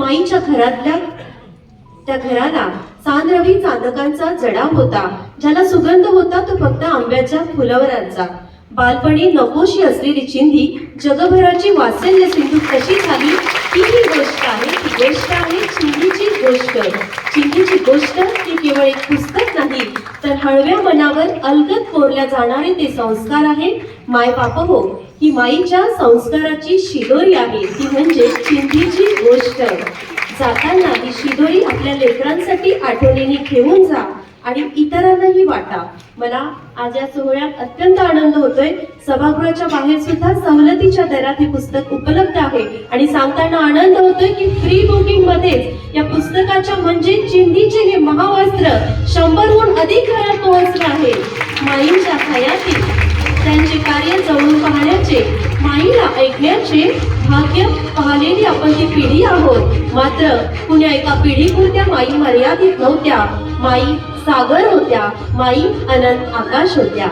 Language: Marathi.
माईच्या घरातल्या त्या घराला चांदरवी चांदकांचा जडाव होता, ज्याला सुगंध होता तो फक्त आंब्याच्या फुलावरांचा. बालपणी नकोशी असलेली चिंधी जगभराची वात्सल्य सिंधू कशी झाली ही गोष्ट आहे. ही गोष्ट आहे चिंधीची गोष्ट. चिंधीची गोष्ट ही केवळ एक पुस्तक नाही, तर हळव्या मनावर अलगद कोरल्या जाणारे ते संस्कार आहे. माय बाप हो, ही माईच्या संस्काराची शिदोरी आहे, ती म्हणजे चिंधीची गोष्ट. जाताना ही शिदोरी आपल्या लेकरांसाठी आठवणीने घेऊन जा आणि इतरांनाही वाटा. मला आज या सोहळ्यात अत्यंत आनंद होतोय. सभागृहाच्या बाहेर सुद्धा सवलतीच्या दरात हे पुस्तक उपलब्ध आहे आणि सांगताना आनंद होतोय की फ्री बुकिंग मध्येच या पुस्तकाच्या म्हणजे चिंधीचे हे महावस्त्र 100हून अधिक घरात पोहोचले आहे. माईंच्या हयातीत त्यांचे कार्य जवळून पाहण्याचे, माईला ऐकण्याचे भाग्य पाहिलेली आपण ती पिढी आहोत. मात्र कुण्या एका पिढीपुरत्या माई मर्यादित नव्हत्या. माई सागर होत्या, माई अनंत आकाश होत्या.